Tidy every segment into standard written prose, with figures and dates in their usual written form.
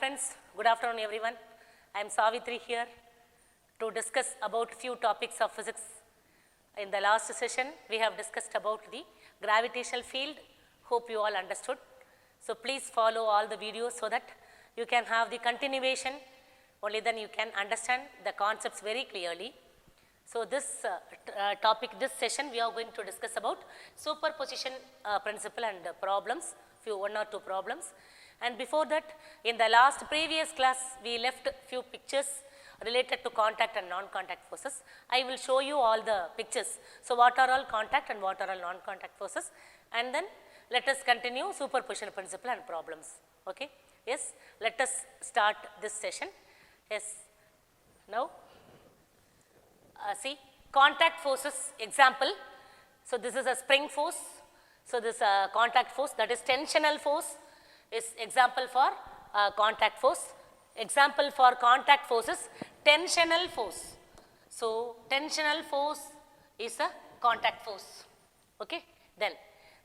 friends, good afternoon everyone. I am Savitri here to discuss about few topics of physics. In the last session, we have discussed about the gravitational field. Hope you all understood. So please follow all the videos so that you can have the continuation. Only then you can understand the concepts very clearly. So this this session, we are going to discuss about superposition principle and problems, one or two problems. And before that, in the previous class, we left few pictures related to contact and non-contact forces. I will show you all the pictures. So what are all contact and what are all non-contact forces, and then let us continue superposition principle and problems. Okay? Yes, let us start this session. Yes, now see contact forces example. So this is a spring force. So this contact force, that is tensional force, is example for contact force. Example for contact force is tensional force. So tensional force is a contact force. Okay. Then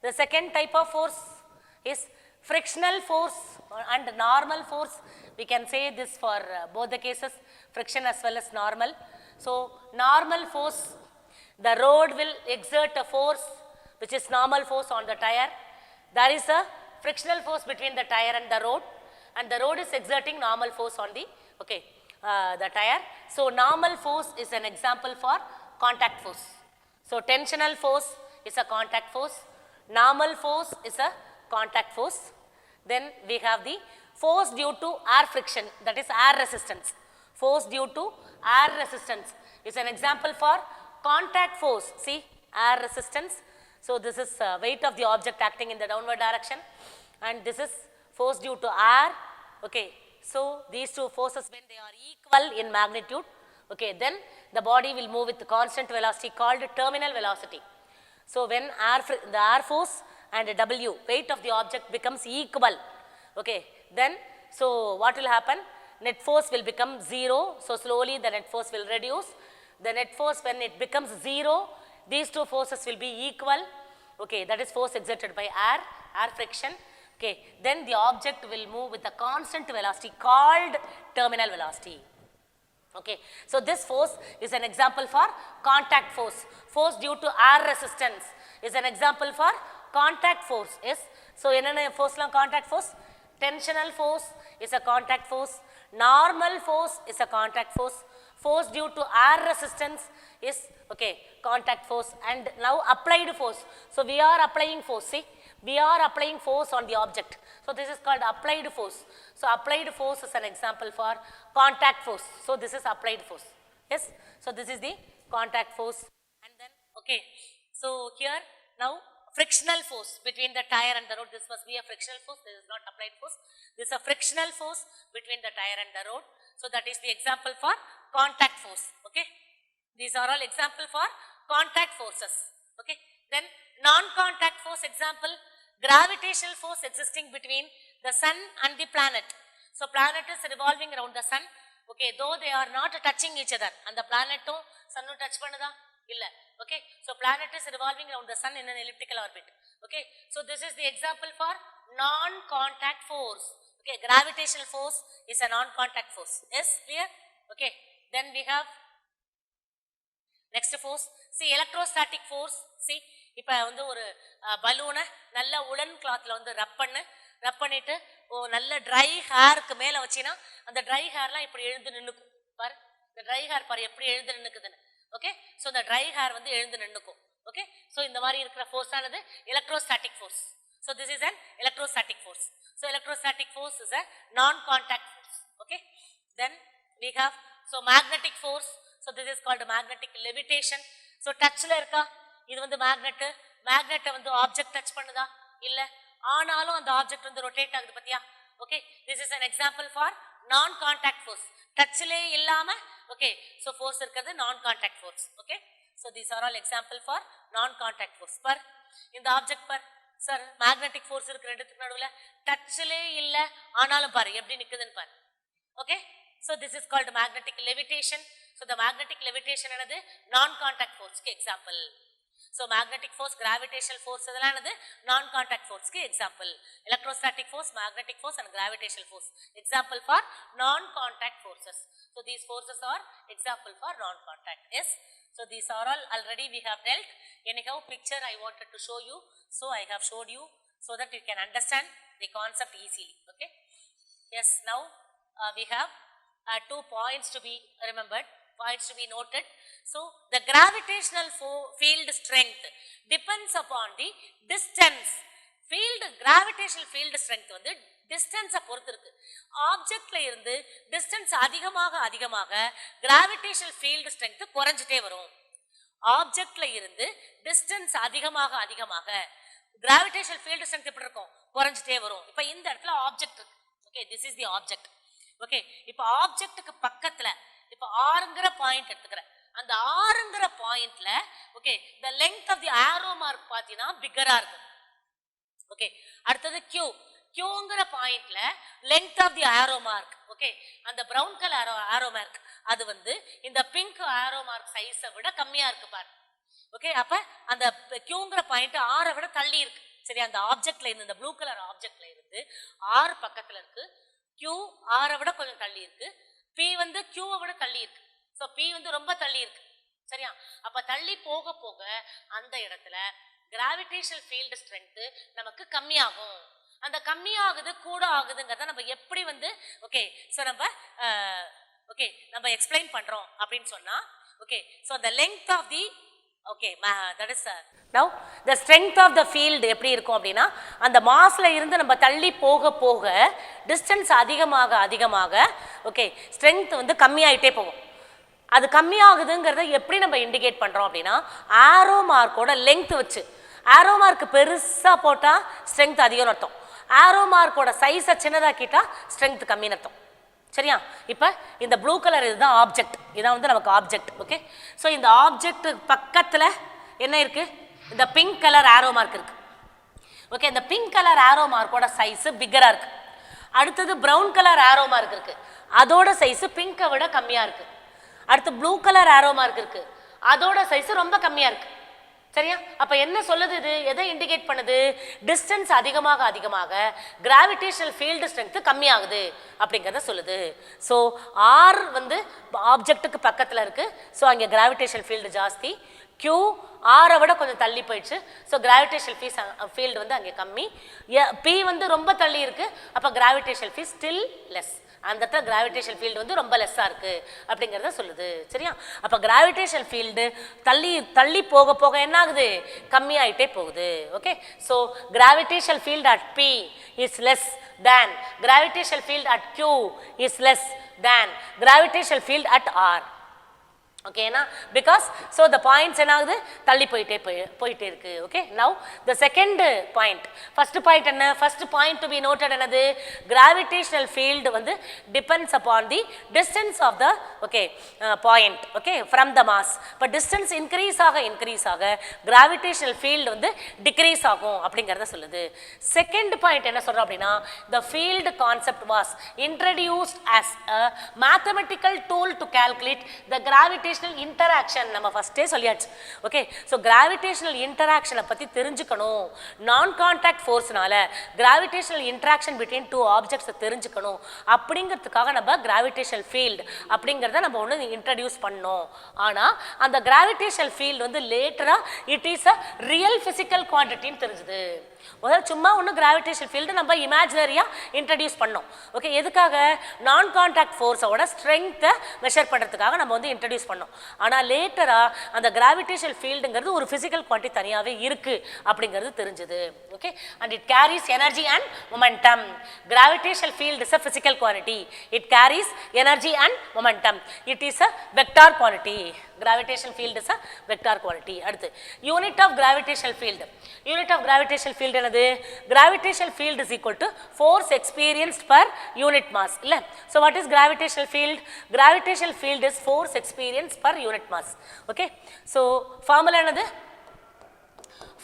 the second type of force is frictional force and normal force. We can say this for both the cases, friction as well as normal. So normal force, the road will exert a force which is normal force on the tire. There is a frictional force between the tire and the road is exerting normal force on the the tire. So normal force is an example for contact force. So tensional force is a contact force, normal force is a contact force. Then we have the force due to air friction, that is air resistance. Force due to air resistance is an example for contact force. See, air resistance. So this is weight of the object acting in the downward direction, and this is force due to air. Okay. So these two forces, when they are equal in magnitude, okay, then the body will move with constant velocity called terminal velocity. So when the air force and W, weight of the object, becomes equal, okay, then so what will happen? Net force will become 0. So slowly the net force will reduce. The net force, when it becomes 0, these two forces will be equal. Okay, that is force exerted by air friction. Okay, then the object will move with a constant velocity called terminal velocity. Okay, so this force is an example for contact force. Force due to air resistance is an example for contact force. Yes, so enna force la contact force? Tensional force is a contact force, normal force is a contact force, force due to air resistance is contact force, and now applied force. So we are applying force. See, we are applying force on the object. So this is called applied force. So applied force is an example for contact force. So this is applied force. Yes. So this is the contact force, and then so here now frictional force between the tire and the road. This must be a frictional force. This is not applied force. This is a frictional force between the tire and the road. So that is the example for contact force. Okay. These are all example for contact forces. Okay. Then non-contact force example, gravitational force existing between the sun and the planet. So planet is revolving around the sun. Okay. Though they are not touching each other, and the planet to sun touch pannada illa. Okay. So planet is revolving around the sun in an elliptical orbit. Okay. So this is the example for non-contact force. Okay. Gravitational force is a non-contact force. Yes, clear? Okay. Then we have next force. See, electrostatic force. See, இப்போ வந்து ஒரு பலூனை நல்ல உலன் கிளாத்தில் வந்து ரப் பண்ணிட்டு நல்ல try ஹேருக்கு மேலே வச்சினா அந்த ட்ரை ஹேர்லாம் இப்படி எழுந்து நின்றுக்கும் பாரு. இந்த ட்ரை ஹேர் பாரு எப்படி எழுந்து நின்றுக்குதுன்னு. ஓகே, ஸோ இந்த ட்ரை ஹேர் வந்து எழுந்து நின்றுக்கும். ஓகே, ஸோ இந்த மாதிரி இருக்கிற ஃபோர்ஸ் ஆனது electrostatic force. So this is an electrostatic force. So electrostatic force is a non-contact force. Okay, then we have magnetic force. So this is called magnetic levitation. So touchல இருக்கா, இது வந்து மேக்னெட்டை வந்து object touch பண்ணுதா இல்ல, ஆனாலும் அந்த object வந்து rotate ஆகுது பத்தியா. Okay, this is an example for non-contact force. டச்லே இல்லாம so force இருக்கிறது non-contact force. Okay, so these are all example for non-contact force. பர் இந்த ஆப்ஜெக்ட் பர் சார் மேக்னெட்டிக் ஃபோர்ஸ் இருக்கிற இடத்துக்கு நடுவில் டச்லே இல்ல ஆனாலும் பாரு எப்படி நிக்குதுன்னு பாரு. Okay, so this is called magnetic levitation. So the magnetic levitation another non-contact force example. So magnetic force, gravitational force இதெல்லாம் என்னது non contact force க்கு example. Electrostatic force, magnetic force and gravitational force example for non contact forces. So these forces are example for non contact. Yes, so these are all already we have dealt. Anyhow picture I wanted to show you, so I have showed you so that you can understand the concept easily. Okay, yes, now we have 2 points to be remembered, points to be noted. So the gravitational field strength depends upon the distance. Field gravitational field strength வந்து distance பொறுத்து இருக்கு. ஆப்ஜெக்ட்ல இருந்து distance அதிகமாக gravitational field strength குறைஞ்சிட்டே வரும். ஆப்ஜெக்ட்ல இருந்து distance அதிகமாக gravitational field strength எப்படி இருக்கும்? குறைஞ்சிட்டே வரும். இப்போ இந்த இடத்துல ஆப்ஜெக்ட் இருக்கு. Okay, this is the object. Okay, இப்போ ஆப்ஜெக்ட்டுக்கு பக்கத்துல இப்போ ஆர்ங்கற பாயிண்ட் எடுத்துக்கிறேன். அந்த ஆர்ங்கற பாயிண்ட்ல okay the length of the arrow mark பாத்தீனா பிக்கரா இருக்கு. ஓகே, அடுத்தது Qங்கற பாயிண்ட்ல length of the arrow mark okay அந்த brown color arrow mark அது வந்து இந்த pink arrow mark சைஸை விட கம்மியா இருக்கு பாரு. ஓகே, அப்ப அந்த Qங்கற பாயிண்ட் R விட தள்ளி இருக்கு. சரி, அந்த ஆப்ஜெக்ட்ல இருந்து இந்த ப்ளூ கலர் ஆப்ஜெக்ட்ல இருந்து R பக்கத்துல இருக்கு, Q R விட கொஞ்சம் தள்ளி இருக்கு, P வந்து Q விட தள்ளி இருக்கு. சோ P வந்து ரொம்ப தள்ளி இருக்கு. சரியா, அப்ப தள்ளி போக போக அந்த இடத்துல கிராவிடேஷனல் ஃபீல்ட் ஸ்ட்ரென்த் நமக்கு கம்மியாகும். அந்த கம்மியாகுது கூட ஆகுதுங்கறத நம்ம எப்படி வந்து ஓகே சோ நம்ம எக்ஸ்பிளைன் பண்றோம் அப்படின்னு சொன்னா okay so the length of the okay that is now the strength of the field எப்படி இருக்கும் அப்படினா அந்த மாஸ்ல இருந்து நம்ம தள்ளி போக போக distance அதிகமாக ஓகே strength வந்து கம்மியாயிட்டே போகும். அது கம்மியாகுதுங்கறத எப்படி நம்ம இண்டிகேட் பண்றோம் அப்படினா arrow markோட length வச்சு arrow mark பெருசா போட்டா strength அதிகம் அர்த்தம், arrow markோட சைஸை சின்னதாக்கிட்டா strength கம்மின்னு அர்த்தம். சரியா, இப்ப இந்த ப்ளூ கலர் இதுதான் ஆப்ஜெக்ட், இதான் வந்து நமக்கு ஆப்ஜெக்ட். ஓகே, ஸோ இந்த ஆப்ஜெக்ட் பக்கத்துல என்ன இருக்கு? இந்த பிங்க் கலர் ஆரோ மார்க் இருக்கு. ஓகே, இந்த பிங்க் கலர் ஆரோ மார்க்கோட சைஸ் பிக்கரா இருக்கு. அடுத்தது பிரவுன் கலர் ஆரோ மார்க் இருக்கு, அதோட சைஸ் பிங்கை விட கம்மியா இருக்கு. அடுத்து ப்ளூ கலர் ஆரோ மார்க் இருக்கு, அதோட சைஸ் ரொம்ப கம்மியா இருக்கு. சரியா, அப்ப என்ன சொல்லுது? இது எதை இண்டிகேட் பண்ணுது? டிஸ்டன்ஸ் அதிகமாக கிராவிடேஷனல் ஃபீல்டு ஸ்ட்ரென்த் கம்மியாகுது அப்படிங்கறத சொல்லுது. ஸோ ஆர் வந்து ஆப்ஜெக்ட்டுக்கு பக்கத்துல இருக்கு, ஸோ அங்கே கிராவிடேஷனல் ஃபீல்டு ஜாஸ்தி. Q ஆரை விட கொஞ்சம் தள்ளி போயிடுச்சு, ஸோ கிராவிடேஷனல் ஃபீல்டு வந்து அங்கே கம்மி. P வந்து ரொம்ப தள்ளி இருக்கு, அப்போ கிராவிடேஷனல் ஃபீல்ட் ஸ்டில் லெஸ். அந்த இடத்துல கிராவிடேஷனல் ஃபீல்டு வந்து ரொம்ப லெஸ்ஸாக இருக்கு அப்படிங்கிறத சொல்லுது. சரியா, அப்போ கிராவிடேஷனல் ஃபீல்டு தள்ளி போக என்ன ஆகுது? கம்மியாயிட்டே போகுது. Okay, so gravitational field at P is less than gravitational field at Q is less than gravitational field at R. ஓகேனா, பிகாஸ் ஸோ த பாயிண்ட்ஸ் என்ன ஆகுது? தள்ளி போயிட்டே இருக்கு. Okay, now the second point. First point என்ன? First point to be noted என்னது? Gravitational field வந்து depends upon the distance of the okay point okay from the mass. இப்போ டிஸ்டன்ஸ் இன்க்ரீஸ் ஆக கிராவிடேஷனல் ஃபீல்டு வந்து டிக்ரீஸ் ஆகும் அப்படிங்கிறத சொல்லுது. Second point என்ன சொல்றோம் அப்படின்னா, the field concept was introduced as a mathematical tool to calculate the gravitational interaction. நம்ம ஃபர்ஸ்டே சொல்லியாச்சு. ஓகே, ஸோ கிராவிடேஷனல் இன்டராக்ஷனை பற்றி தெரிஞ்சுக்கணும். நான் கான்டாக்ட் ஃபோர்ஸ்னால கிராவிடேஷனல் இன்டராக்ஷன் பிட்வீன் டூ ஆப்ஜெக்ட்ஸை தெரிஞ்சுக்கணும் அப்படிங்கிறதுக்காக நம்ம கிராவிடேஷனல் ஃபீல்டு அப்படிங்கிறத நம்ம ஒன்று இன்ட்ரடியூஸ் பண்ணோம். ஆனால் அந்த கிராவிடேஷனல் ஃபீல்டு வந்து லேட்டராக it is a real physical குவான்டிட்டின்னு தெரிஞ்சுது. முதல்ல சும்மா ஒன்று கிராவிடேஷனல் ஃபீல்டு நம்ம இமேஜினரியாக இன்ட்ரடியூஸ் பண்ணோம். ஓகே, எதுக்காக? நான் கான்டாக்ட் ஃபோர்ஸோட ஸ்ட்ரென்த்தை மெஷர் பண்ணுறதுக்காக நம்ம வந்து இன்ட்ரடியூஸ் பண்ணோம். ஆனால் லேட்டராக அந்த கிராவிடேஷனல் ஃபீல்டுங்கிறது ஒரு ஃபிசிக்கல் குவான்டிட்டி தனியாகவே இருக்குது அப்படிங்கிறது தெரிஞ்சுது. Okay, and it carries energy and momentum. Gravitational field is a physical quantity, it carries energy and momentum, it is a vector quantity. Gravitational field is a vector quantity. அடுத்து unit of gravitational field. Unit of gravitational field என்னது? Gravitational field is equal to force experienced per unit mass. இல்ல, so what is gravitational field? Gravitational field is force experienced per unit mass. Okay, so formula என்னது?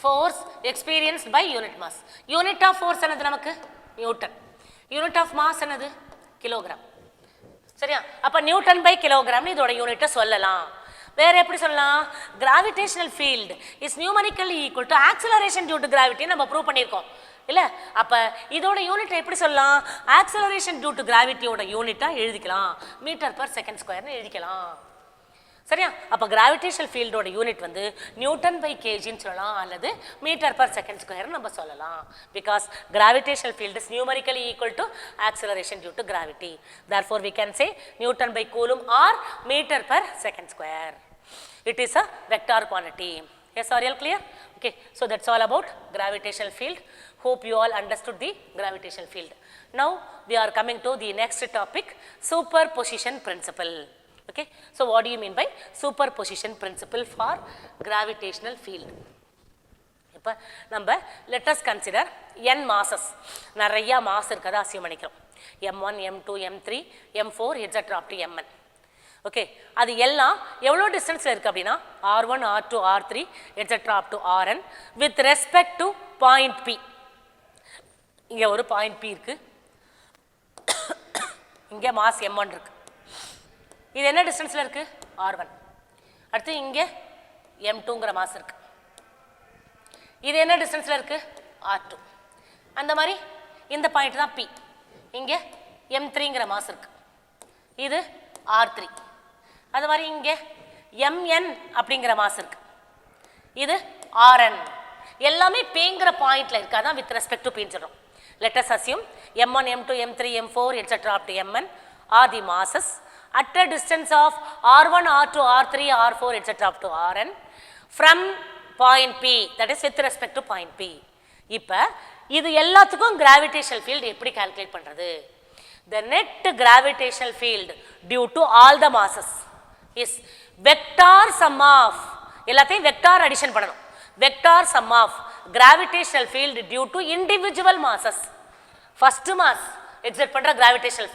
Force experienced by unit mass. Unit of force என்னது நமக்கு? Newton. Unit of mass என்னது? Kilogram. சரியா, அப்ப Newton by kilogram இதோட யூனிட்டை சொல்லலாம். வேற எப்படி சொல்லலாம்? Gravitational field is numerically equal to acceleration due to gravity நம்ம ப்ரூவ் பண்ணியிருக்கோம் இல்ல. அப்ப இதோட யூனிட் எப்படி சொல்லலாம்? ஆக்சிலரேஷன் டியூ டு கிராவிட்டியோட யூனிட்டா எழுதிக்கலாம், மீட்டர் பர் செகண்ட் ஸ்கொயர்னு எழுதிக்கலாம். சரியா? அப்ப கிராவிடேஷனல் ஃபீல்டோட யூனிட் வந்து நியூட்டன் பை கேஜின்னு சொல்லலாம் அல்லது மீட்டர் பர் செகண்ட் ஸ்கொயர் நம்ம சொல்லலாம். Because gravitational field is numerically equal to acceleration due to gravity. therefore we can say Newton by Coulomb or meter per second square. It is a vector quantity. Yes, are you all clear? Okay, so that's all about gravitational field. Hope you all understood the gravitational field. Now we are coming to the next topic, superposition principle. Okay, so what do you mean by superposition principle for gravitational field? இப்ப நம்ம let us consider n masses. நிறைய mass இருக்கதா assume பண்ணிக்கிறோம். m1 m2 m3 m4 etc up to mn. Okay, அது எல்லாம் எவ்வளோ டிஸ்டன்ஸில் இருக்குது அப்படின்னா r1 r2 r3 etc up to rn with respect to point p. இங்கே ஒரு பாயிண்ட் p இருக்கு, இங்கே மாஸ் m1 இருக்கு. இது என்ன டிஸ்டன்ஸில் இருக்குது? r1. அடுத்து இங்கே m2ங்கிற மாஸ் இருக்கு. இது என்ன டிஸ்டன்ஸில் இருக்குது? r2. அந்த மாதிரி இந்த பாயிண்ட் தான் p. இங்கே m3ங்கிற மாஸ் இருக்கு, இது r3. அது மாதிரி இங்கே mn அப்படிங்கிற மாஸ் இருக்கு, இது rn. எல்லாமே pங்கிற பாயிண்ட்ல இருக்கு, அதான் வித் ரெஸ்பெக்ட் டு p சொல்றோம். Let us assume m1 m2 m3 m4 etc up to mn are the masses at a distance of r1 r2 r3 r4 etc up to rn from point p, that is with respect to point p. இப்போ இது எல்லாத்துக்கும் gravitational field எப்படி calculate பண்றது? The net gravitational field due to all the masses is vector sum of, எல்லாத்தையும் vector addition பண்ணணும், vector sum of gravitational field due to individual masses. First mass exert பண்ற gravitational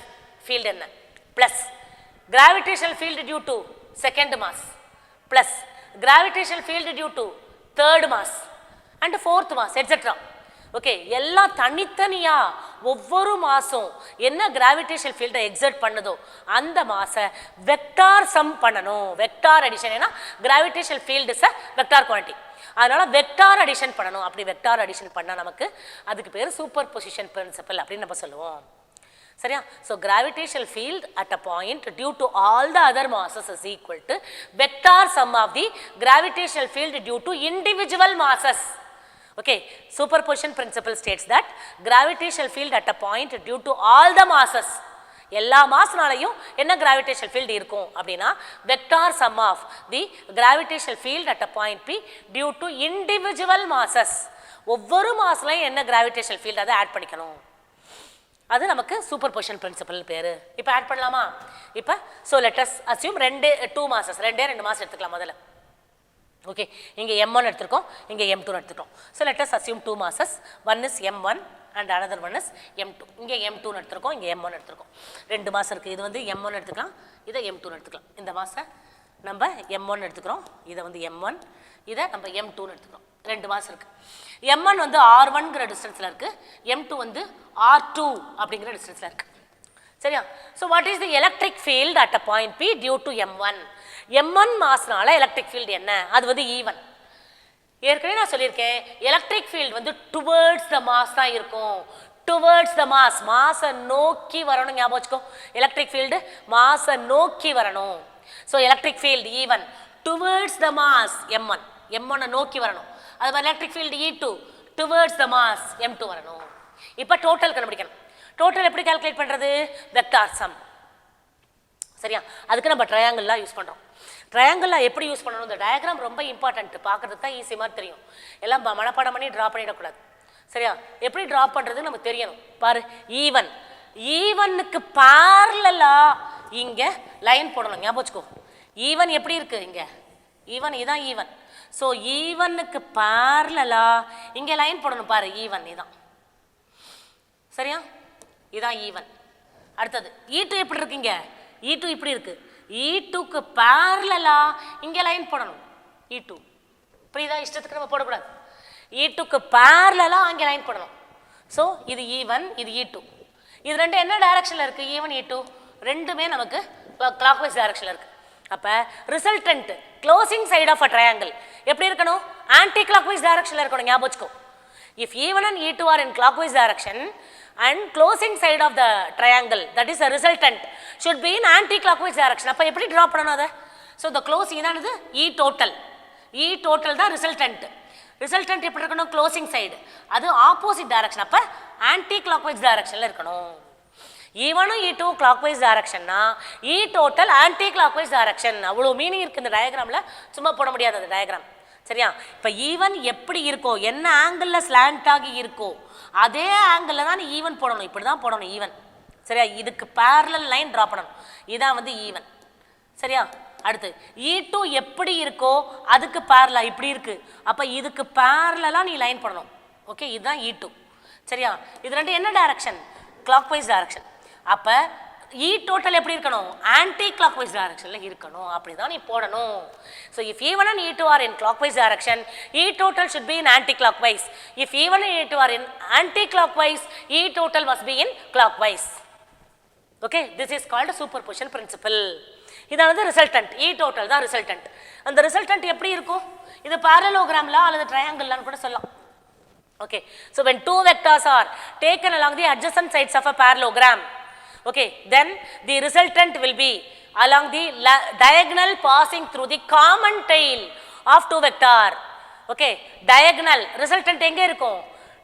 field என்ன, plus gravitational field due to second mass, plus gravitational field due to third mass and fourth mass etc. Okay, எல்லாம் தனித்தனியா ஒவ்வொரு மாசும் என்ன gravitational ஃபீல்டை exert பண்ணுதோ அந்த மாசை வெக்டார் சம் பண்ணணும். வெக்டார் அடிஷன், ஏன்னா gravitational field is a vector quantity, அதனால வெக்டார் அடிஷன் பண்ணணும். அப்படி வெக்டார் அடிஷன் பண்ணால் நமக்கு அதுக்கு பேர் சூப்பர் பொசிஷன் பிரின்சிபல் அப்படின்னு நம்ம சொல்லுவோம். சரியா? So gravitational field at a point due to all the other masses is equal to vector sum of the gravitational field due to individual masses. Okay, superposition principle states that gravitational field at a point due to all the masses, எல்லா மாஸ்னாலையும் என்ன gravitational field இருக்கும் அப்படின்னா vector sum of the gravitational field at a point p due to individual masses. ஒவ்வொரு மாஸ்லையும் என்ன gravitational field அதை add பண்ணிக்கணும், அது நமக்கு சூப்பர்பொசிஷன் பிரின்சிபல் பேரு. இப்போ ஆட் பண்ணலாமா? இப்போ so let us assume two masses, ரெண்டு மாஸ் எடுத்துக்கலாம் முதல்ல. ஓகே, இங்கே m1 எடுத்துருக்கோம், இங்கே m2 எடுத்துட்டோம். So let us assume two masses, one is m1 and another one is m2. இங்கே m2 எடுத்துருக்கோம், இங்கே m1 எடுத்துருக்கோம். ரெண்டு மாசம் இருக்குது, இது வந்து m1 எடுத்துக்கலாம், இதை m2 எடுத்துக்கலாம். இந்த மாசம் நம்ம m1 எடுத்துக்கிறோம், இதை வந்து m1, இதை நம்ம m2 எடுத்துக்கிறோம். ரெண்டு மாசம் இருக்குது. m1 வந்து r1ங்கிற டிஸ்டன்ஸில் இருக்குது, m2 வந்து r2 அப்படிங்கிற டிஸ்டன்ஸில் இருக்குது. சரியா? So what is the electric field at a point p due to m1? m1 மாஸ்னால எலக்ட்ரிக் ஃபீல்டு என்ன? அது வந்து E1. ஏற்கனவே நான் சொல்லியிருக்கேன், எலக்ட்ரிக் ஃபீல்டு வந்து டுவர்ட்ஸ் த மாஸ் தான் இருக்கும். டுவர்ட்ஸ் த மாஸ், மாஸை நோக்கி வரணும். ஞாபகம் வச்சுக்கோ, எலக்ட்ரிக் ஃபீல்டு மாஸை நோக்கி வரணும். So electric field E1 towards the mass m1, m1 நோக்கி வரணும். அது மாதிரி electric field E2 towards the mass m2 வரணும். இப்போ டோட்டல் கண்டுபிடிக்கணும். டோட்டல் எப்படி கால்குலேட் பண்ணுறது? Vector some. சரியா? அதுக்கு நம்ம ட்ரையாங்கிள்லாம் யூஸ் பண்ணுறோம். ட்ரையாங்கிள்லாம் எப்படி யூஸ் பண்ணணும்? இந்த டயக்ராம் ரொம்ப இம்பார்ட்டன்ட், பார்க்குறதுக்கு தான் ஈஸி மாதிரி தெரியும், எல்லாம் மனப்பாடம் பண்ணி ட்ரா பண்ணிடக்கூடாது. சரியா? எப்படி ட்ரா பண்ணுறது நமக்கு தெரியணும். பாரு, ஈவனுக்கு பேரலா இங்கே லைன் போடணும். ஞாபகம் வச்சுக்கோ, ஈவன் எப்படி இருக்குது இங்கே? ஈவன், இதான் ஈவன். ஸோ ஈவனுக்கு பேரலா இங்கே லைன் போடணும். பாரு, ஈவன் இதான். சரியா? இதான் ஈவன். அடுத்தது E2 எப்படி இருக்குங்க? E2 இப்படி இருக்கு. E2க்கு பேரலா இங்கே லைன் போடணும். E2 புரியுதா? இஷ்டத்துக்கு நம்ம போடக்கூடாது. E2க்கு பேரலா அங்கே லைன் போடணும். ஸோ இது E1, இது E2. இது ரெண்டு என்ன டைரக்ஷனில் இருக்குது? E1 E2 ரெண்டுமே நமக்கு கிளாக் வைஸ் டைரக்ஷனில் இருக்குது. அப்போ resultant closing side of a triangle எப்படி இருக்கணும்? ஆன்டி கிளாக்வைஸ் டைரக்ஷனில் இருக்கணும். ஞாபகம் வச்சுக்கோ. If E1 and E2 are in clockwise direction and closing side of the triangle, that is the resultant, should be in anti-clockwise direction. அப்போ எப்படி draw பண்ணணும் அதை? So the close இதானது E total. E total தான் resultant. Resultant எப்படி இருக்கணும்? Closing side. அது opposite direction. அப்போ anti clockwise டைரக்ஷனில் இருக்கணும். E1 E2 clockwise directionனா E total anti clockwise direction. அவ்வளோ மீனிங் இருக்குது இந்த டயக்ராமில், சும்மா போட முடியாது அந்த டயக்ராம். சரியா? இப்போ ஈவன் எப்படி இருக்கோ, என்ன ஆங்கிளில் ஸ்லாண்ட் ஆகி இருக்கோ அதே ஆங்கிளில் தான் ஈவன் போடணும். இப்படி தான் போடணும் ஈவன். சரியா? இதுக்கு பேரலல் லைன் ட்ரா பண்ணணும். இதான் வந்து ஈவன். சரியா? அடுத்து E2 எப்படி இருக்கோ அதுக்கு பேரலா இப்படி இருக்கு. அப்போ இதுக்கு பேரலாக நீ லைன் பண்ணணும். ஓகே, இதுதான் E2. சரியா? இது ரெண்டு என்ன டைரக்ஷன்? Clockwise direction. அப்போ E total எப்படி இருக்கணும்? ஆன்டி கிளாக்வைஸ் டைரக்ஷனில் இருக்கணும். அப்படி தான் நீ போடணும். So if E1 and E2 are in clockwise direction, E total should be in anti-clockwise. If E1 and E2 are in anti-clockwise, E total must be in clockwise. Okay, this is called superposition principle. இதானது resultant. E total தான் resultant. அந்த resultant எப்படி இருக்கும்? இது parallelogram அல்லது triangle கூட சொல்லலாம். Okay, so when two vectors are taken along the adjacent sides of a parallelogram, okay, then the resultant will be along the diagonal passing through the common tail of two vector. Okay, diagonal resultant எங்க இருக்கும்?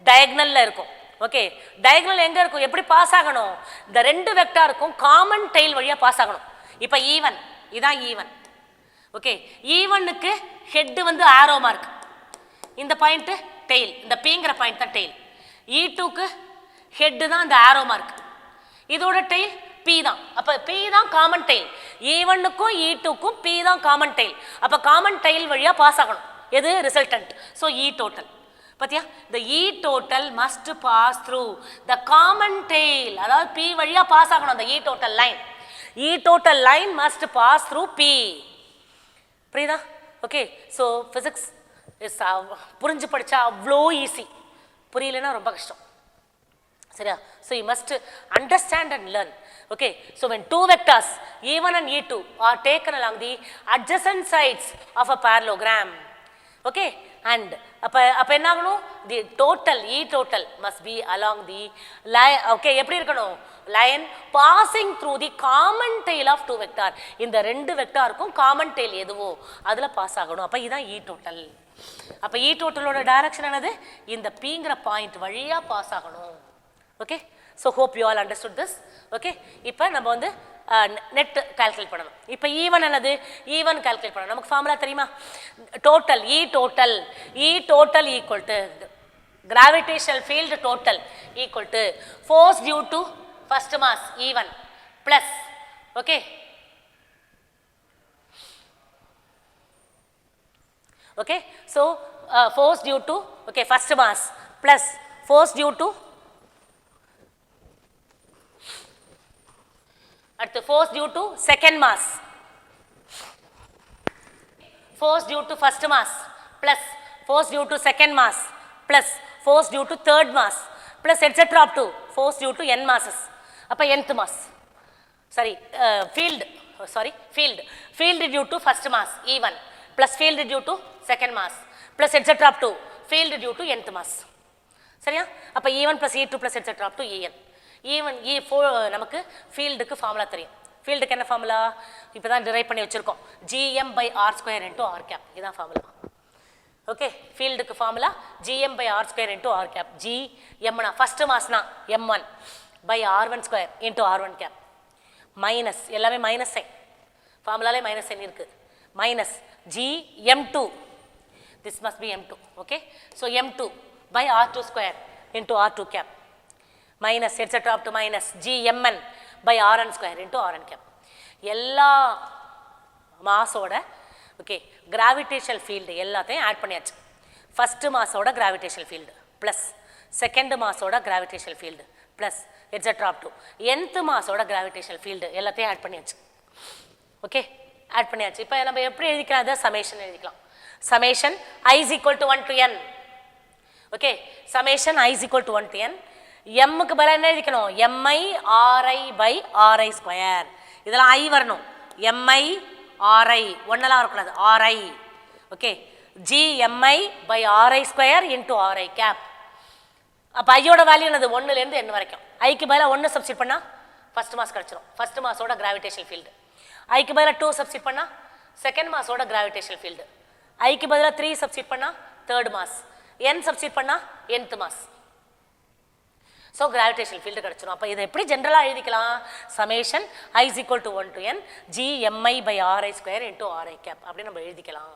diagonalல இருக்கும். Okay, diagonal எங்க இருக்கும்? எப்படி pass ஆகணும்? இந்த ரெண்டு வெக்டாருக்கும் common tail வழியா பாஸ் ஆகணும். இப்போ E1 இதான் E1. ஓகே, E1க்கு ஹெட் வந்து ஆரோ மார்க், இந்த பாயிண்ட் டெயில், இந்த Pங்கிற பாயிண்ட் தான் டெயில். E2க்கு ஹெட் தான் இந்த ஆரோ மார்க், இதோட டெயில் P தான். அப்போ P தான் காமன் டெயில். E1க்கும் E2க்கும் P தான் காமன் டெயில். அப்போ காமன் டெயில் வழியா பாஸ் ஆகணும். எது? ரிசல்டன்ட். So E total. பாத்தியா? the E total must pass through the common tail. அதாவது P வழியா பாஸ் ஆகணும் அந்த E total line. E total line must pass through P. புரியுதா? ஓகே, ஸோ ஃபிசிக்ஸ் இஸ் புரிஞ்சு படித்தா அவ்வளோ ஈஸி, புரியலன்னா ரொம்ப கஷ்டம். சரியா? So you must understand and learn. Okay, so when two vectors E1 and E2 are taken along the adjacent sides of a parallelogram, okay, and அப்ப என்ன ஆகணும்? the total E total must be along the line. okay, எப்படி இருக்கணும்? line passing through the common tail of two vector. இந்த ரெண்டு வெக்டாருக்கும் common tail எதுவோ அதுல pass ஆகணும். அப்ப இதுதான் E total. அப்ப E totalோட டைரக்ஷன் என்னது? இந்த Pங்கிற பாயிண்ட் வழியா பாஸ் ஆகணும். Okay, so hope you all understood this. okay, இப்போ நம்ம வந்து நெட் கால்குலேட் பண்ணணும். இப்போ E1 என்னது? E1 கால்குலேட் பண்ணணும். நமக்கு ஃபார்முலா தெரியுமா? Total E total equal to gravitational field total equal to force due to first mass E1 plus, okay, okay, so force due to, okay, first mass plus force due to at the force due to second mass, force due to first mass plus force due to second mass plus force due to third mass plus etc up to force due to n masses. அப்ப nth mass, sorry, field due to first mass E1 plus field due to second mass plus etc up to field due to nth mass. சரியா? அப்ப E1 plus E2 plus etc up to En. Even E4 நமக்கு ஃபீல்டுக்கு formula தெரியும். ஃபீல்டுக்கு என்ன formula? இப்போ தான் drive பண்ணி வச்சுருக்கோம். gm/r² into r cap. இதுதான் ஃபார்முலா. ஓகே, ஃபீல்டுக்கு formula gm/r² into r cap. gmனா ஃபர்ஸ்ட் மாஸ்னா m1 by r1² into r1 cap minus, எல்லாமே மைனஸ் சைன், ஃபார்முலாலே மைனஸ் சைன் இருக்குது. Minus gm2, this must be m2. Okay, so m2 by r2² into r2 cap minus etc up to minus gmn by rn² into rn cap. எல்லா மாஸோட okay gravitational field எல்லாத்தையும் add பண்ணியாச்சு. First மாஸோட gravitational field plus second மாஸோட gravitational field plus etcetera up to nth மாஸோட gravitational field எல்லாத்தையும் add பண்ணியாச்சு. Okay, add பண்ணியாச்சு. இப்போ நம்ம எப்படி எழுதிக்கலாம்? அதை சமேஷன் எழுதிக்கலாம். Summation i is equal to 1 to n. Okay, summation i is equal to 1 to n. எம்முக்கு பதிலாக என்ன எழுதிக்கணும்? mi ri by ri square. இதெல்லாம் i வரணும். mi RI ஒன்னெல்லாம் இருக்கக்கூடாது RI okay GMI by RI square into RI cap அப்போ ஐயோட value என்னது 1லேருந்து n வரைக்கும் ஐக்கு பதிலாக 1 சப்ஸ்டிட் பண்ணால் ஃபர்ஸ்ட் மாஸ் கிடச்சிரும் ஃபர்ஸ்ட் மாஸோட கிராவிடேஷனல் ஃபீல்டு ஐக்கு பதிலாக 2 சப்ஸ்டிட் பண்ணால் செகண்ட் மாஸோட கிராவிடேஷனல் ஃபீல்டு ஐக்கு பதிலாக 3 சப்ஸ்டிட் பண்ணால் தேர்ட் மாஸ் n சப்ஸ்டிட் பண்ணால் nth mass so gravitational field கிடச்சிரும் அப்போ இதை எப்படி ஜென்ரலாக எழுதிக்கலாம் summation I is equal to 1 to n GMI by RI square into RI cap அப்படின்னு நம்ம எழுதிக்கலாம்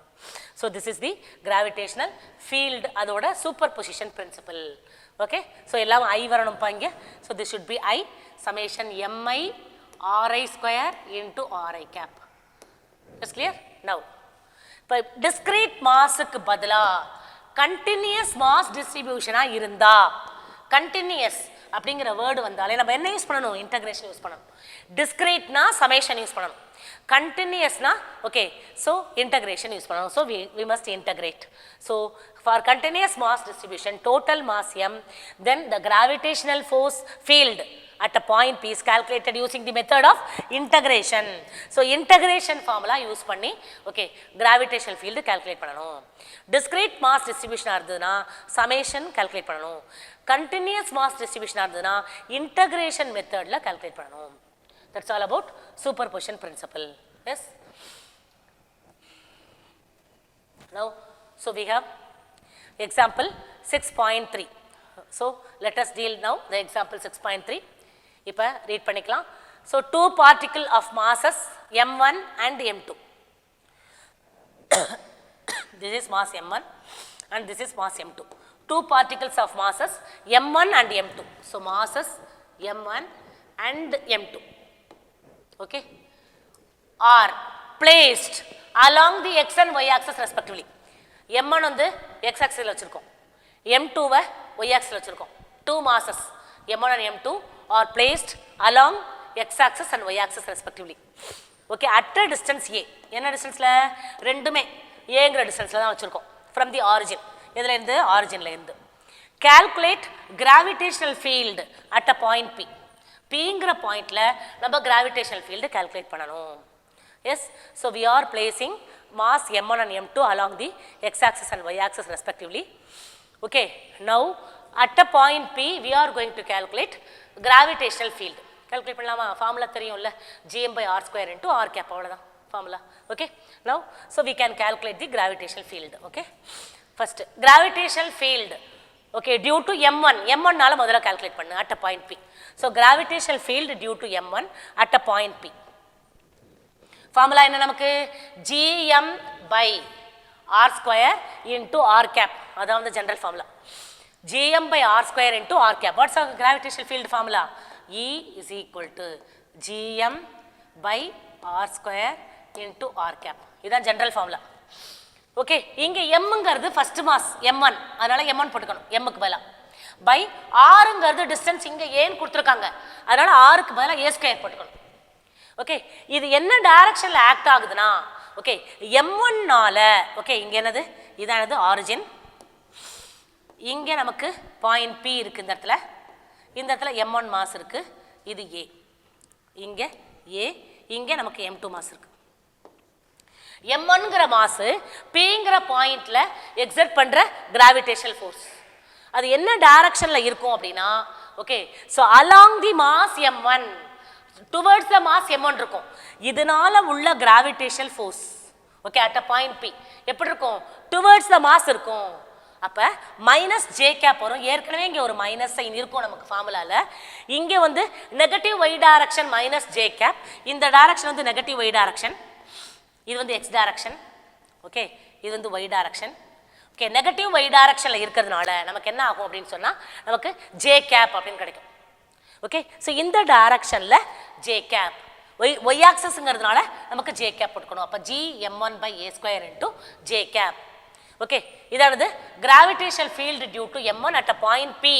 so this is the gravitational field அதோட superposition principle okay so எல்லாம் I வரணும்ப்பா இங்கே so this should be I summation MI RI square into RI cap is clear now இப்போ discrete மாஸுக்கு பதிலாக கண்டினியூஸ் மாஸ் டிஸ்ட்ரிபியூஷனாக இருந்தா கண்டினியூஸ் அப்படிங்கிற word வந்தாலே நம்ம என்ன யூஸ் பண்ணணும் இன்டகிரேஷன் யூஸ் பண்ணணும் டிஸ்கிரீட்னா சமேஷன் யூஸ் பண்ணணும் continuousனா okay so integration use பண்ணணும் so we must integrate so for continuous mass distribution total mass m then the gravitational force field at a point P is calculated using the method of integration so integration formula use பண்ணி okay gravitational field calculate பண்ணணும் discrete mass distribution இருந்ததுனா summation calculate பண்ணணும் continuous mass distribution இருந்ததுனா integration methodல calculate பண்ணணும் that's all about superposition principle yes now so we have example 6.3 so let us deal now the example 6.3 இப்ப read பண்ணிக்கலாம் so two particle of masses m1 and m2 this is mass m1 and this is mass m2 two particles of masses m1 and m2 so masses m1 and m2 okay are placed along the x and y axis respectively m1 வந்து x axis ல வச்சிருக்கோம் m2 வை y axis ல வச்சிருக்கோம் two masses m1 and m2 are placed along x axis and y axis respectively okay at a distance a என்ன டிஸ்டன்ஸ்ல ரெண்டுமே aங்கற டிஸ்டன்ஸ்ல தான் வச்சிருக்கோம் from the origin எதுல இருந்து origin ல இருந்து calculate gravitational field at a point p pங்கிற பாயிண்ட்ல நம்ம gravitational field calculate பண்ணனும் yes so we are placing mass m1 and m2 along the x axis and y axis respectively okay now at a point p we are going to calculate gravitational field calculate பண்ணலாமா formula தெரியும்ல gm by r square into r cap அவ்வளவுதான் formula okay now so we can calculate the gravitational field okay first gravitational field okay due to m1 நால முதல்ல calculate பண்ணு at a point p so gravitational field due to m1 at a point p formula என்ன நமக்கு gm by r square into r cap அதான் the general formula gm by r square into r cap what's our gravitational field formula E is equal to gm by r square into r cap இதான் general formula okay இங்க m ங்கிறது first mass m1 அதனால m1 போட்டுக்கணும் m க்கு பதிலா by r ங்கிறது distance இங்க ஏன் கொடுத்திருக்காங்க அதனால r க்கு பதிலா a ஸ்கொயர் போட்டுக்கணும் ஓகே இது என்ன டைரக்ஷன்ல ஆக்ட் ஆகுதுனா ஓகே m1 னால ஓகே இங்க என்னது இதானது origin இங்க நமக்கு பாயிண்ட் p இருக்கு இந்த இடத்துல m1 மாஸ் இருக்கு இது a இங்க a இங்க நமக்கு m2 மாஸ் இருக்கு m1 ங்கற மாஸ் p ங்கற பாயிண்ட்ல எக்ஸர்ட் பண்ற கிராவிடேஷனல் ஃபோர்ஸ் அது என்ன டைரக்ஷன்ல இருக்கும் அப்படினா okay so along the mass m1 towards the mass m1 இருக்கும் இதனால உள்ள gravitational force okay at a point p எப்படி இருக்கும் towards the mass இருக்கும் அப்ப minus j cap வரும் ஏற்கனவே இங்க ஒரு மைனஸ் சைன் இருக்கும் நமக்கு ஃபார்முலால இங்க வந்து negative y direction minus j cap இந்த டைரக்ஷன் வந்து நெகட்டிவ் y டைரக்ஷன் இது வந்து x டைரக்ஷன் ஓகே இது வந்து y direction okay negative y டைரக்ஷன்ல இருக்கிறதுனால நமக்கு என்ன ஆகும் அப்படினு சொன்னா நமக்கு j cap அப்படினு கிடைக்கும் ஓகே சோ இந்த டைரக்ஷன்ல j cap y ஆக்சிஸ்ங்கிறதுனால நமக்கு j cap போட்டுக்கணும் அப்ப g m1 by a square into j cap okay இதானது gravitational field due to m1 at a point p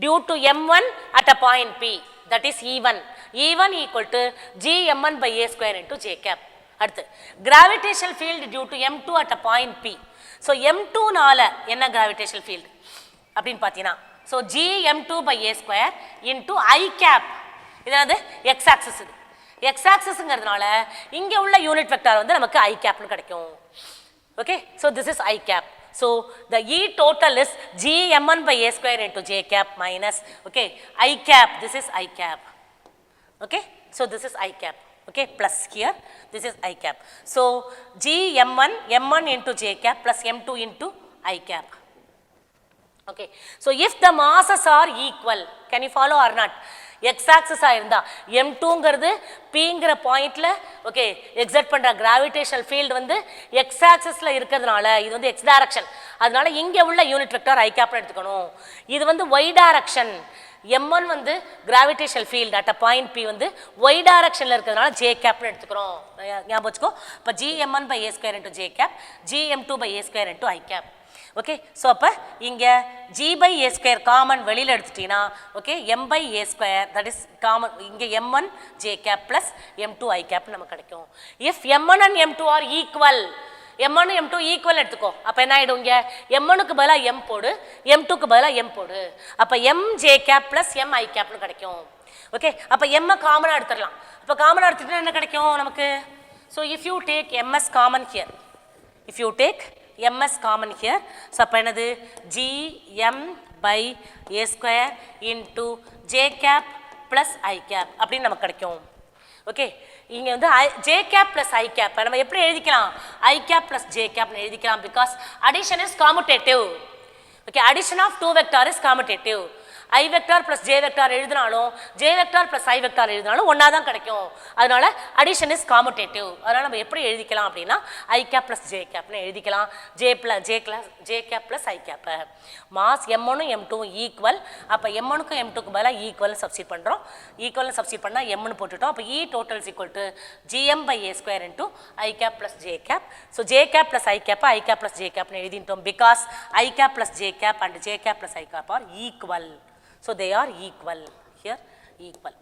due to m1 at a point p that is e1 equal to g m1 by a square into j cap அடுத்து gravitational field due to m2 at a point p so m2 னால என்ன gravitational field அப்படினு பாத்தீனா so g m2 by a square into I cap இதானது x axis இது x axisங்கிறதுனால இங்க உள்ள unit vector வந்து நமக்கு i cap னு கிடைக்கும். Okay, so this is i cap. So the E total is Gm1 by a square into j cap minus, okay, I cap, this is I cap. Okay, so this is I cap. Okay, plus here, this is I cap. So Gm1, m1 into j cap plus m2 into I cap. Okay, so if the masses are equal, can you follow or not? X axis ஆயிருந்தா m2ங்கிறது Pங்கிற பாயிண்ட்ல okay exert பண்ற gravitational field வந்து x axisல இருக்கிறதுனால இது வந்து x direction, அதனால இங்க உள்ள யூனிட் வெக்டார் i cap எடுத்துக்கணும். இது வந்து y டைரக்ஷன், m1 வந்து gravitational field at a point P வந்து y டைரக்ஷன்ல இருக்கிறதுனால j cap எடுத்துக்கிறோம். ஞாபகம் வச்சுக்கோ. அப்ப Gm1 by a square into j cap, Gm2 by a square into I cap. Okay, so அப்ப இங்க g by a square common வெளியில எடுத்துட்டீனா okay m by a square that is common இங்க m1 j cap plus m2 I cap நமக்கு கிடைக்கும். if m1 and m2 are equal, m1 m2 equal எடுத்துக்கோ. அப்ப என்ன ஆயிடும், இங்க m1 க்கு பதிலா m போடு, m2 க்கு பதிலா m போடு. அப்ப m j cap plus m I cap னு கிடைக்கும். ஓகே, அப்ப m காமனா எடுத்துறலாம். அப்ப காமனா எடுத்துட்டா என்ன கிடைக்கும் நமக்கு? so if you take ms common here, if you take ms common here, so அப்ப என்னது gm by a square into j cap plus I cap அப்படின்னு நமக்கு கிடைக்கும். ஓகே, இங்க வந்து j cap plus I cap நம்ம எப்படி எழுதிக்கலாம்? I cap plus j cap னு எழுதிக்கலாம் because addition is commutative. Okay, addition of two vector is commutative. I vector plus j vector எழுதினாலும் j vector plus I vector எழுதினாலும் ஒண்ணா தான் கிடைக்கும். அதனால addition is commutative. அதனால நம்ம எப்படி எழுதிக்கலாம் அப்படினா I cap plus j cap னு எழுதிக்கலாம். j cap plus I cap. Mass m1 m2 equal. அப்ப m1 க்கு m2 க்கு பதிலா ஈக்குவல் சப்ஸ்டிட் பண்றோம். ஈக்குவல் சப்ஸ்டிட் பண்ணா m னு போட்டுட்டோம். அப்ப E total is equal to gm by a square into I cap plus j cap. So j cap plus I cap, I cap plus j cap னு எழுதிட்டோம் because I cap plus j cap and j cap plus I cap are equal. So they are equal here, equal.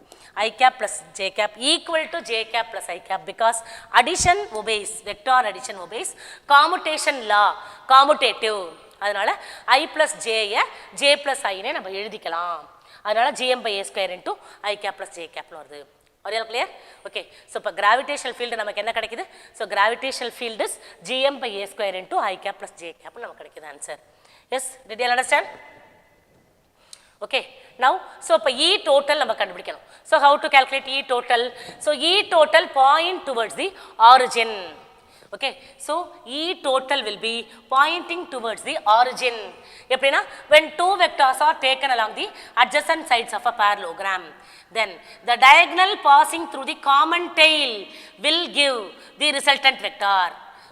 I cap plus j cap equal to j cap plus I cap because addition obeys, vector addition obeys commutation law, commutative. அதனால I plus j j plus I னே நம்ம எழுதிக்கலாம். அதனால gm by a square into I cap plus j cap னு வருது. Are you all clear? Okay, so இப்போ gravitational field நமக்கு என்ன கிடைக்குது? So gravitational field is gm by a square into I cap plus j cap நமக்கு கிடைக்குது answer. Yes, did you understand? Okay, now so இப்போ E total நம்ம கண்டுபிடிக்கணும். So how to calculate E total? So E total point towards the origin. Okay, so E total will be pointing towards the origin. எப்படினா when two vectors are taken along the adjacent sides of a parallelogram, then the diagonal passing through the common tail will give the resultant vector.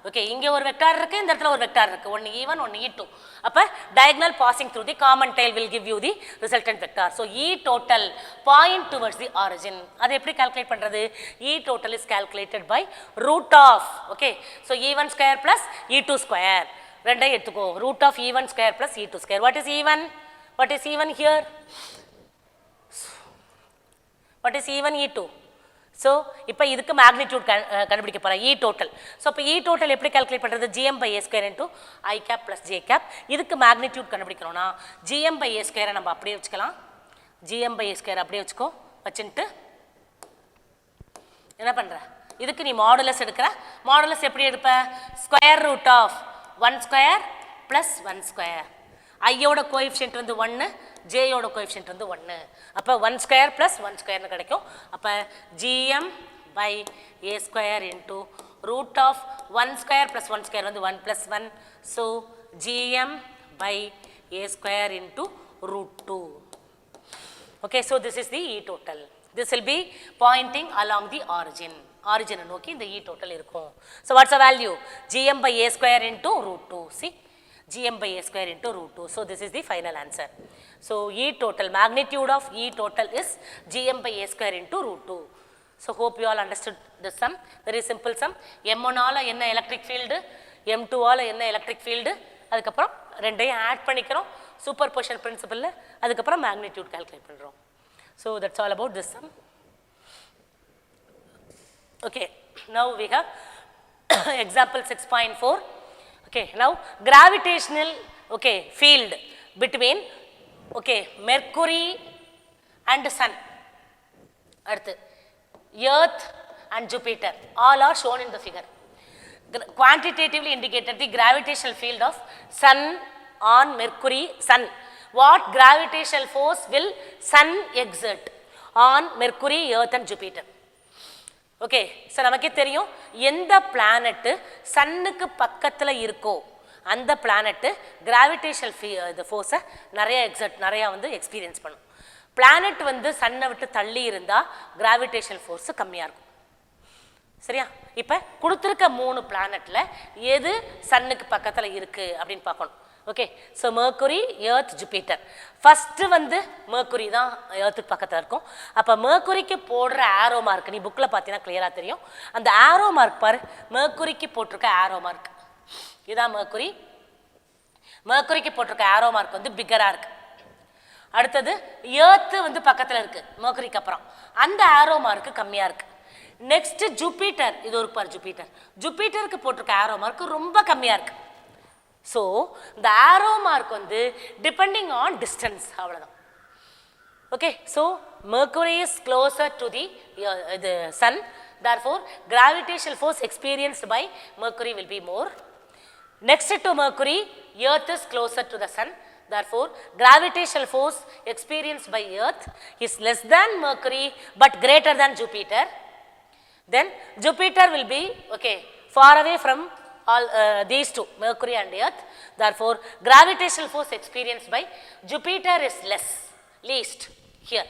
Okay, இங்க ஒரு vector இருக்கு, இந்த இடத்துல ஒரு vector இருக்கு, ஒன்னு E1 ஒன்னு E2. அப்ப diagonal passing through the common tail will give you the resultant vector. So E total point towards the origin. அது எப்படி கால்குலேட் பண்றது? E total is calculated by root of, okay, so E1 square plus E2 square ரெண்டையும் எடுத்துக்கோ. root of E1 square plus E2 square. What is E1? What is E1 here? What is E1 E2? So இப்போ இதுக்கு magnitude கண்டுபிடிக்க போறோம் E total. So இப்போ E total எப்படி calculate பண்றது? gm by a square into I cap plus j cap. இதுக்கு magnitude கண்டுபிடிக்கணும்னா gm by a square நம்ம அப்படியே வச்சுக்கலாம். gm by a square அப்படியே வச்சுக்கோ. வச்சிட்டு என்ன பண்ற? இதுக்கு நீ மாடுலஸ் எடுக்கற. மாடுலஸ் எப்படி எடுப்ப? Square root of 1 square plus 1 square. I யோட கோஎஃபிஷியன்ட் வந்து 1, j யோட கோஎஃபிஷியன்ட் வந்து 1. அப்ப 1 ஸ்கொயர் plus 1 ஸ்கொயர் னு கிடைக்கும். அப்ப gm by a square into root of 1 square plus 1 square வந்து 1 plus 1. So gm by a square into root 2. Okay, so this is the E total. This will be pointing along the origin. Origin நோக்கி இந்த E total இருக்கும். So what's the value? gm by a square into root 2. See? gm by a square into root 2. So this is the final answer. So E total, magnitude of E total is gm by a square into root 2. So hope you all understood this sum. Very simple sum. M1 ஆல என்ன electric field, M2 ஆல என்ன electric field, அதுக்கப்புறம் ரெண்டையும் add பண்ணிக்கிறோம் superposition principle, அதுக்கப்புறம் magnitude calculate பண்றோம். So that's all about this sum. Okay, now we have example 6.4. Okay, now gravitational, okay, field between, okay, Mercury and Sun. அடுத்து earth and Jupiter. All are shown in the figure. Quantitatively indicated the gravitational field of Sun on Mercury, Sun. What gravitational force will Sun exert on Mercury, Earth and Jupiter? Okay, so நமக்கே தெரியும் எந்த planet சன்னுக்கு பக்கத்தில் இருக்கோ அந்த planet gravitational ஃபோர்ஸை நிறைய வந்து experience பண்ணும். பிளானட் வந்து சன்னை விட்டு தள்ளி இருந்தால் கிராவிடேஷனல் ஃபோர்ஸு கம்மியாக இருக்கும். சரியா? இப்போ கொடுத்துருக்க 3 பிளானட்ல எது சன்னுக்கு பக்கத்தில் இருக்குது அப்படின்னு பார்க்கணும். Okay, so Mercury, Earth, Jupiter. First வந்து Mercury தான் எர்த்துக்கு பக்கத்தில் இருக்கும். அப்போ Mercuryக்கு போடுற ஆரோ மார்க் நீ புக்கில் பார்த்தீங்கன்னா கிளியராக தெரியும். அந்த ஆரோ மார்க் பாரு, Mercuryக்கு போட்டிருக்க ஆரோ மார்க் இதுதான் Mercury. Mercuryக்கு போட்டிருக்க ஆரோ மார்க் வந்து பிக்கராக இருக்குது. அடுத்தது எர்த்து வந்து பக்கத்தில் இருக்குது Mercuryக்கு அப்புறம், அந்த ஆரோ மார்க்கு கம்மியாக இருக்குது. நெக்ஸ்ட் ஜூபிட்டர், இது ஒரு பார் ஜூபிட்டர், ஜூபிட்டருக்கு போட்டிருக்க ஆரோ மார்க் ரொம்ப கம்மியாக இருக்குது. ஸோ இந்த ஆரோ மார்க் வந்து டிபெண்டிங் ஆன் டிஸ்டன்ஸ், அவ்வளோதான். Okay, so Mercury is closer to the sun, therefore gravitational force experienced by Mercury will be more. Next to Mercury, Earth is closer to the sun, therefore gravitational force experienced by Earth is less than Mercury but greater than Jupiter. Then Jupiter will be far away from all these two, Mercury and Earth, therefore gravitational force experienced by Jupiter is least here.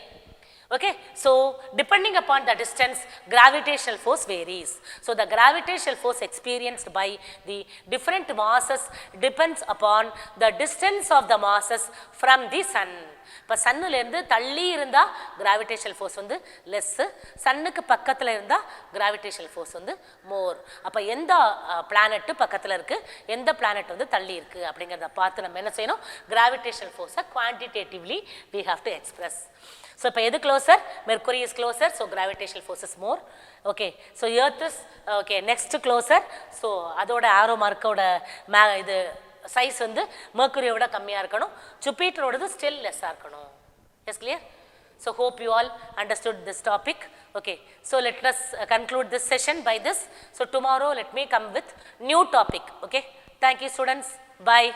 Okay, so depending upon the distance, gravitational force varies. So the gravitational force experienced by the different masses depends upon the distance of the masses from the sun. இப்போ சன்னுலேருந்து தள்ளி இருந்தால் gravitational force வந்து less, சன்னுக்கு பக்கத்தில் இருந்தால் gravitational force வந்து மோர். அப்போ எந்த planet பக்கத்தில் இருக்குது, எந்த பிளானட் வந்து தள்ளி இருக்குது அப்படிங்கிறத பார்த்து நம்ம என்ன செய்யணும், கிராவிடேஷனல் ஃபோர்ஸை quantitatively we have to express. So இப்போ எது closer? Mercury is closer, so gravitational force is more. Okay, so Earth is next closer, so அதோட ஆரோ மார்க்கோட இது சைஸ் வந்து Mercuryயோட கம்மியாக இருக்கணும், ஜூபிட்டரோடது ஸ்டில் லெஸ்ஸாக இருக்கணும். Yes, clear? So hope you all understood this topic. Okay, so let us conclude this session by this. So tomorrow let me come with new topic. Okay, thank you students, bye.